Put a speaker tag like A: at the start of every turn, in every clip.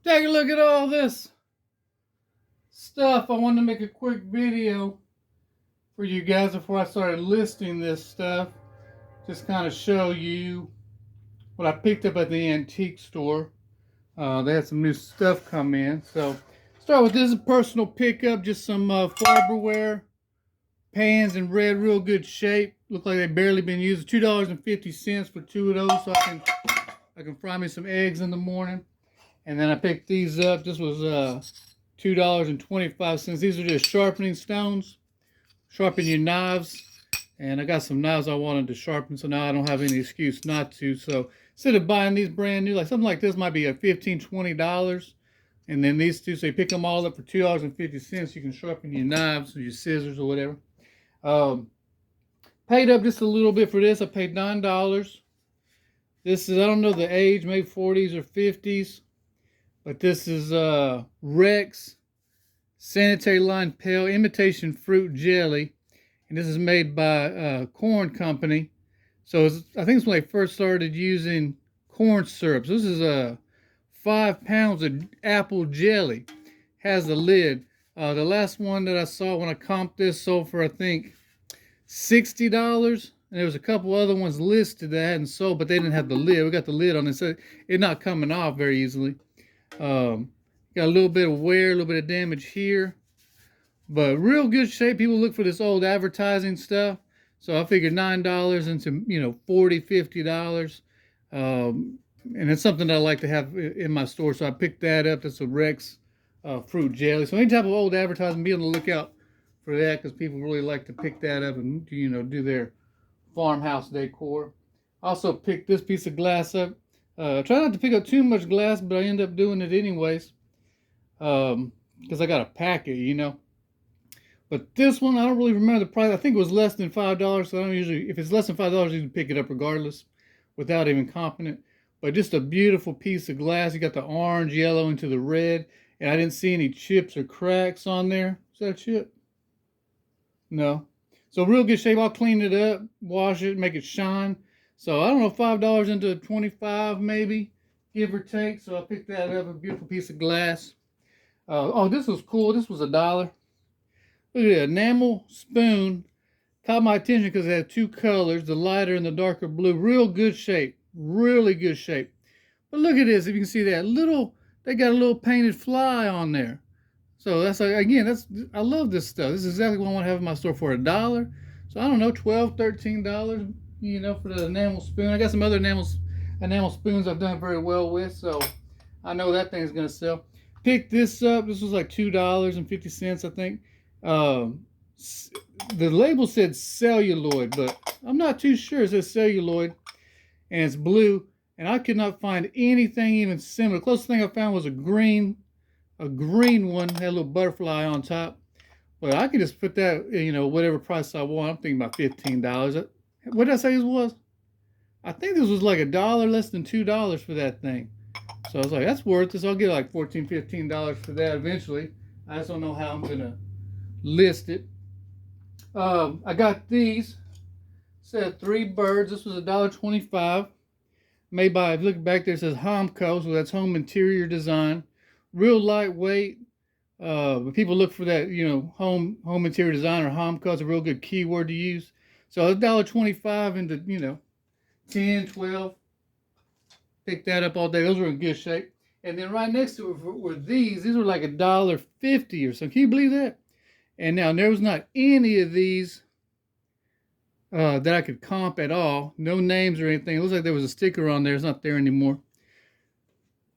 A: Take a look at all this stuff. I wanted to make a quick video for you guys before I started listing this stuff. Just kind of show you what I picked up at the antique store. They had some new stuff come in. So start with this personal pickup, just some Farberware pans in red, real good shape. Look like they've barely been used. $2.50 for two of those, so I can fry me some eggs in the morning. And then I picked these up. This was $2.25. These are just sharpening stones. Sharpen your knives. And I got some knives I wanted to sharpen, so now I don't have any excuse not to. So instead of buying these brand new, like something like this might be a $15, $20. And then these two, so you pick them all up for $2.50. You can sharpen your knives or your scissors or whatever. Paid up just a little bit for this. I paid $9. This is, I don't know the age, maybe 40s or 50s. But this is Rex Sanitary Line Pale Imitation Fruit Jelly. And this is made by Corn Company. So I think it's when they first started using corn syrup. So this is 5 pounds of apple jelly. Has a lid. The last one that I saw when I comped this sold for, I think, $60. And there was a couple other ones listed that hadn't sold, but they didn't have the lid. We got the lid on it, so it's not coming off very easily. Got a little bit of wear, a little bit of damage here, but real good shape. People look for this old advertising stuff, so I figured $9 into $40, $50, and it's something that I like to have in my store. So I picked that up. That's a Rex fruit jelly. So any type of old advertising, be on the lookout for that, because people really like to pick that up and do their farmhouse decor. Also picked this piece of glass up. Try not to pick up too much glass, but I end up doing it anyways, because I got to pack it, But this one, I don't really remember the price. I think it was less than $5, so I don't usually, if it's less than $5, you can pick it up regardless, without even comping it. But just a beautiful piece of glass. You got the orange, yellow into the red, and I didn't see any chips or cracks on there. Is that a chip? No. So real good shape. I'll clean it up, wash it, make it shine. So I don't know, $5 into 25 maybe, give or take. So I picked that up, a beautiful piece of glass. Oh, this was cool. This was $1. Look at that, enamel spoon. Caught my attention because it had two colors, the lighter and the darker blue. Real good shape, really good shape. But look at this, if you can see that they got a little painted fly on there. So that's like, again, I love this stuff. This is exactly what I want to have in my store for $1. So I don't know, $12, $13, for the enamel spoon. I got some other enamel spoons I've done very well with, so I know that thing's gonna sell. Picked this up. This was like $2.50, I think. The label said celluloid, but I'm not too sure. It says celluloid, and it's blue, and I could not find anything even similar. The closest thing I found was a green one, had a little butterfly on top. But I could just put that, whatever price I want. I'm thinking about $15. What did I say this was? I think this was like $1, less than $2 for that thing. So I was like, that's worth this. I'll get like $14, $15 for that eventually. I just don't know how I'm gonna list it. I got these. Said 3 birds. This was $1.25. Made by, if you look back there, it says Homco, so that's Home Interior Design. Real lightweight. But people look for that, home interior design, or Homco. It's a real good keyword to use. So $1.25 into, 10, 12. Picked that up all day. Those were in good shape. And then right next to it were these. These were like $1.50 or something. Can you believe that? And now there was not any of these that I could comp at all. No names or anything. It looks like there was a sticker on there. It's not there anymore.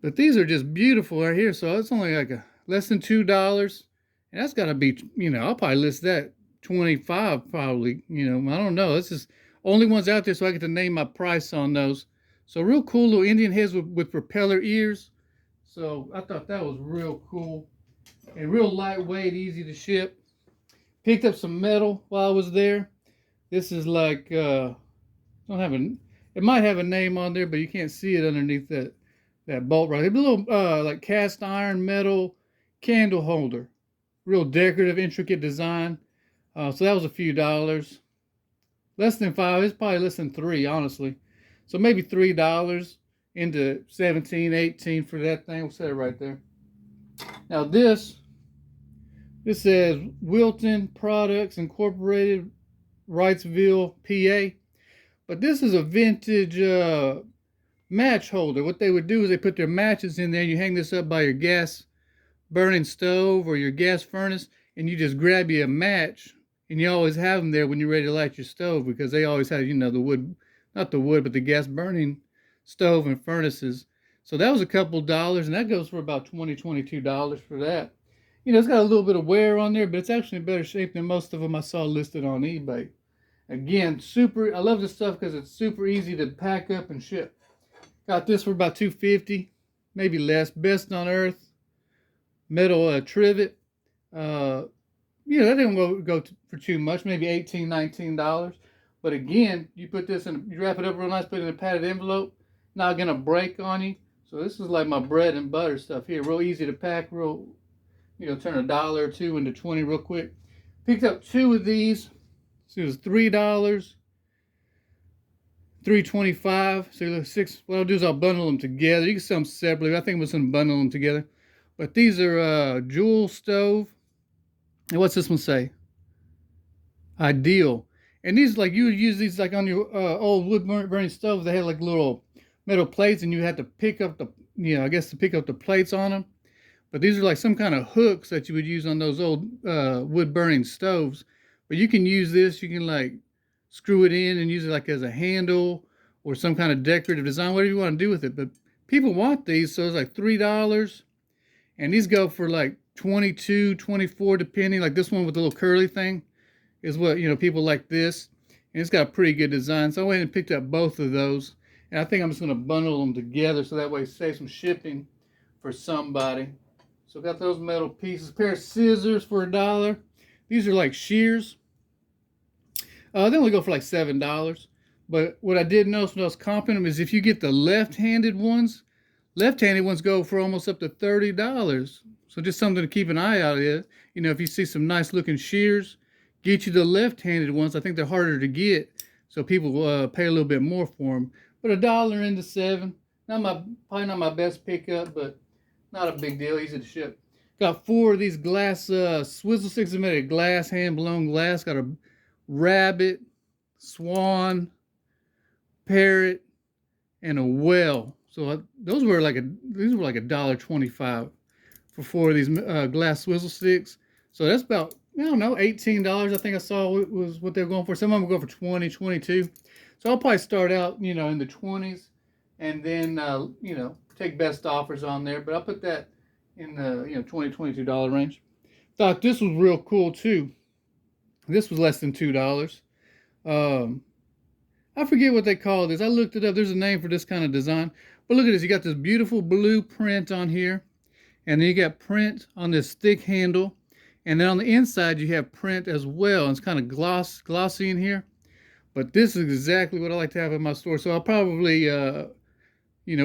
A: But these are just beautiful right here. So it's only like less than $2. And that's got to be, I'll probably list that 25 probably. I don't know. This is only ones out there, so I get to name my price on those. So real cool little Indian heads with propeller ears. So I thought that was real cool. And real lightweight, easy to ship. Picked up some metal while I was there. This is like, it might have a name on there, but you can't see it underneath that bolt right there. A little like cast iron metal candle holder. Real decorative, intricate design. So that was a few dollars. Less than $5. It's probably less than $3, honestly. So maybe $3. into 17, 18 for that thing. We'll set it right there. Now this says Wilton Products Incorporated, Wrightsville, PA. But this is a vintage match holder. What they would do is they put their matches in there. You hang this up by your gas burning stove or your gas furnace, and you just grab you a match, and you always have them there when you're ready to light your stove, because they always have, you know, the wood, not the wood, but the gas burning stove and furnaces. So that was a couple dollars, and that goes for about $20, $22 for that. You know, it's got a little bit of wear on there, but it's actually in better shape than most of them I saw listed on eBay. Again, I love this stuff because it's super easy to pack up and ship. Got this for about $2.50, maybe less. Best on Earth metal trivet. That didn't go for too much, maybe $18, $19. But again, you put this in, you wrap it up real nice, put it in a padded envelope, not gonna break on you. So this is like my bread and butter stuff here, real easy to pack, real, turn a dollar or two into 20 real quick. Picked up 2 of these. So it was $3, $3.25. So look, 6. What I'll do is I'll bundle them together. You can sell them separately. I think I'm just gonna bundle them together. But these are Jewel stove. And what's this one say? Ideal. And these, like, you would use these like on your old wood burning stoves. They had like little metal plates, and you had to pick up the, to pick up the plates on them. But these are like some kind of hooks that you would use on those old wood burning stoves. But you can use this, you can like screw it in and use it like as a handle or some kind of decorative design, whatever you want to do with it. But people want these, so it's like $3. And these go for like 22, 24, depending. Like this one with the little curly thing is what, people like this. And it's got a pretty good design. So I went and picked up both of those. And I think I'm just going to bundle them together so that way save some shipping for somebody. So got those metal pieces. A pair of scissors for $1. These are like shears. They only go for like $7. But what I did notice when I was comping them is if you get the left-handed ones go for almost up to $30. So just something to keep an eye out of. If you see some nice looking shears, get you the left-handed ones. I think they're harder to get, so people will pay a little bit more for them. But $1 into 7. Probably not my best pickup, but not a big deal. Easy to ship. Got 4 of these glass swizzle sticks made of glass, hand-blown glass. Got a rabbit, swan, parrot, and a whale. So these were like $1.25 for 4 of these glass swizzle sticks. So that's about, $18. I think I saw was what they're going for. Some of them go for 20, 22. So I'll probably start out, in the 20s, and then take best offers on there. But I'll put that in the $20, $22 range. Thought this was real cool too. This was less than $2. I forget what they call this. I looked it up. There's a name for this kind of design. But look at this. You got this beautiful blue print on here. And then you got print on this thick handle. And then on the inside you have print as well. And it's kind of glossy in here. But this is exactly what I like to have in my store. So I'll probably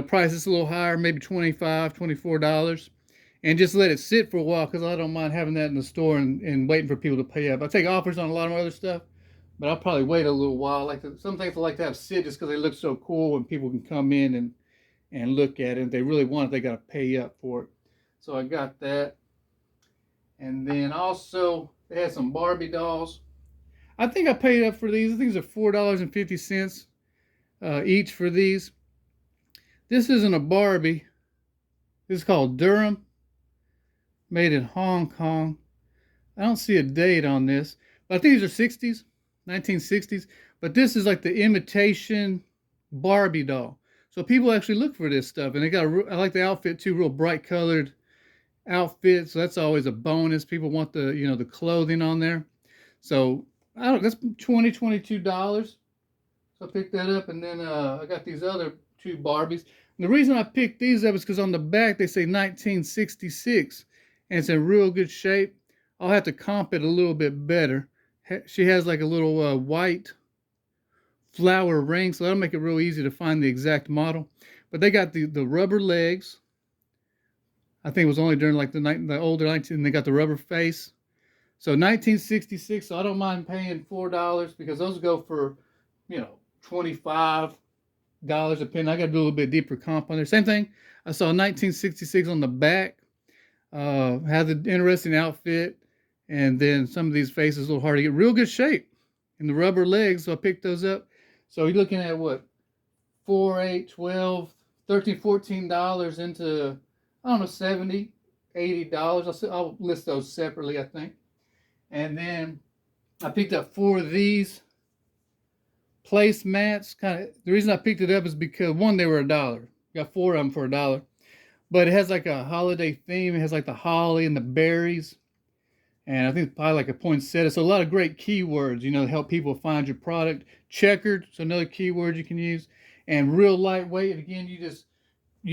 A: price this a little higher, maybe $25, $24. And just let it sit for a while, because I don't mind having that in the store and waiting for people to pay up. I take offers on a lot of my other stuff, but I'll probably wait a little while. Some things I like to have sit just because they look so cool and people can come in and look at it. If they really want it, they got to pay up for it. So I got that. And then also, they had some Barbie dolls. I think I paid up for these. I think these are $4.50 each for these. This isn't a Barbie. This is called Durham. Made in Hong Kong. I don't see a date on this. But I think these are 60s, 1960s. But this is like the imitation Barbie doll. So people actually look for this stuff. And I like the outfit too, real bright colored outfit. So that's always a bonus. People want the clothing on there. So that's $20, $22. So I picked that up. And then I got these other 2 Barbies. And the reason I picked these up is because on the back they say 1966. And it's in real good shape. I'll have to comp it a little bit better. She has like a little white flower ring, so that'll make it real easy to find the exact model. But they got the rubber legs. I think it was only during like the older 19, they got the rubber face. So 1966, so I don't mind paying $4 because those go for, $25, depending. I got to do a little bit deeper comp on there. Same thing. I saw 1966 on the back. Has an interesting outfit. And then some of these faces a little hard to get. Real good shape. And the rubber legs, so I picked those up. So you're looking at what? 4, 8, 12, 13, $14 into, I don't know, $70, $80. I'll list those separately, I think. And then I picked up 4 of these placemats. The reason I picked it up is because, one, they were $1. Got 4 of them for $1. But it has like a holiday theme. It has like the holly and the berries. And I think it's probably like a poinsettia. So a lot of great keywords, to help people find your product. Checkered, so another keyword you can use. And real lightweight. Again, you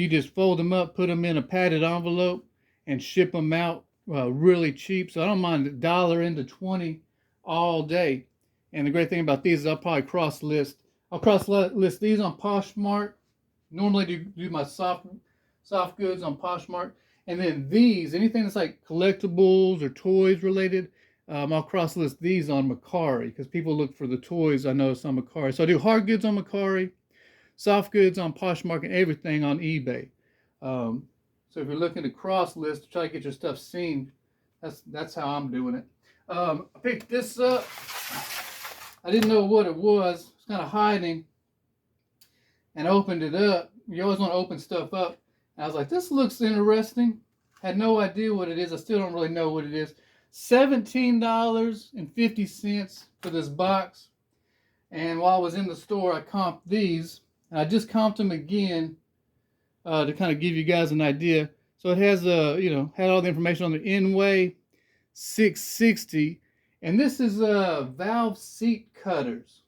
A: just fold them up, put them in a padded envelope, and ship them out really cheap. So I don't mind $1 into 20 all day. And the great thing about these is I'll probably cross-list. I'll cross-list these on Poshmark. Normally do my soft goods on Poshmark. And then these, anything that's like collectibles or toys related, I'll cross-list these on Mercari because people look for the toys I notice on Mercari. So I do hard goods on Mercari, soft goods on Poshmark, and everything on eBay. So if you're looking to cross-list to try to get your stuff seen, that's how I'm doing it. I picked this up. I didn't know what it was. It's kind of hiding. And opened it up. You always want to open stuff up. And I was like, this looks interesting. Had no idea what it is. I still don't really know what it is. $17.50 for this box. And while I was in the store, I comped these. And I just comped them again to kind of give you guys an idea. So it has, had all the information on the in-way 660. And this is valve seat cutters.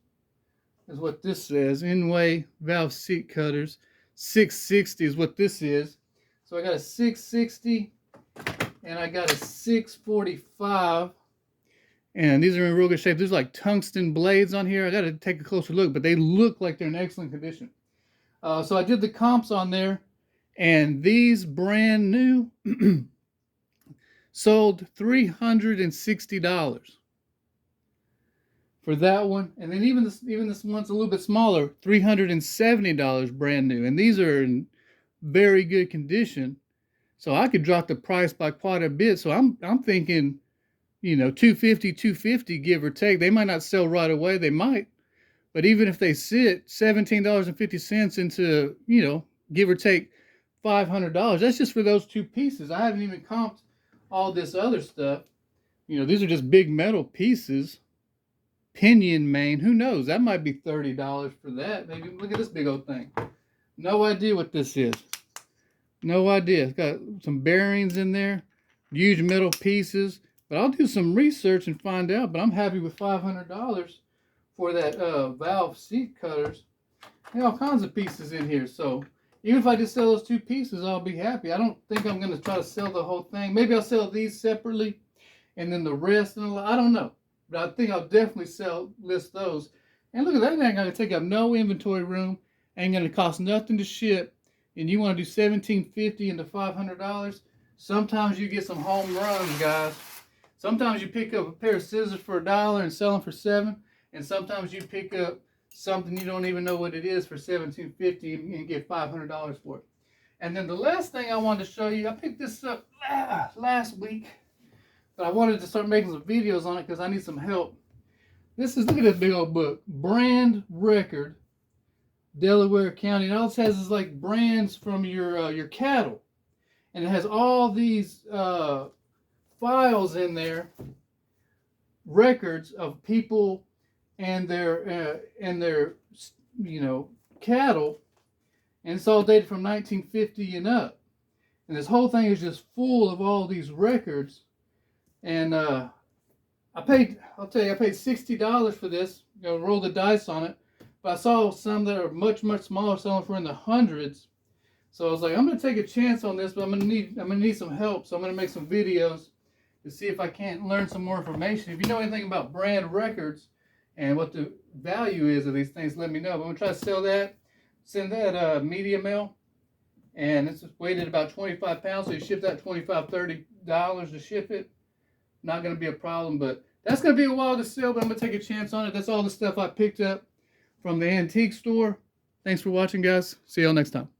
A: Is what this says. In-way valve seat cutters. 660 is what this is. So I got a 660 and I got a 645. And these are in real good shape. There's like tungsten blades on here. I got to take a closer look, but they look like they're in excellent condition. So I did the comps on there, and these brand new sold $360 for that one. And then even this one's a little bit smaller, $370 brand new. And these are in very good condition. So I could drop the price by quite a bit. So I'm thinking, $250 give or take. They might not sell right away. They might. But even if they sit $17.50 into, give or take $500, that's just for those 2 pieces. I haven't even comped all this other stuff. These are just big metal pieces. Pinion main, who knows? That might be $30 for that. Maybe look at this big old thing. No idea what this is. No idea. It's got some bearings in there, huge metal pieces. But I'll do some research and find out. But I'm happy with $500 for that valve seat cutters. There are all kinds of pieces in here. So even if I just sell those 2 pieces, I'll be happy. I don't think I'm going to try to sell the whole thing. Maybe I'll sell these separately, and then the rest. I don't know. But I think I'll definitely list those. And look at that, ain't going to take up no inventory room. Ain't going to cost nothing to ship. And you want to do $17.50 into $500. Sometimes you get some home runs, guys. Sometimes you pick up a pair of scissors for $1 and sell them for $7. And sometimes you pick up something you don't even know what it is for $17.50 and get $500 for it. And then the last thing I wanted to show you, I picked this up last week. But I wanted to start making some videos on it because I need some help. Look at this big old book. Brand Record, Delaware County. And all it has is like brands from your cattle. And it has all these files in there, records of people and their cattle. And it's all dated from 1950 and up. And this whole thing is just full of all these records. And I paid $60 for this. Roll the dice on it. But I saw some that are much, much smaller, selling for in the hundreds. So I was like, I'm gonna take a chance on this, but I'm gonna need some help. So I'm gonna make some videos to see if I can't learn some more information. If you know anything about brand records and what the value is of these things, let me know. But I'm gonna try to sell that, send that media mail, and it's weighted about 25 pounds. So you ship that $25, $30 to ship it. Not going to be a problem, but that's going to be a while to sell, but I'm going to take a chance on it. That's all the stuff I picked up from the antique store. Thanks for watching, guys. See y'all next time.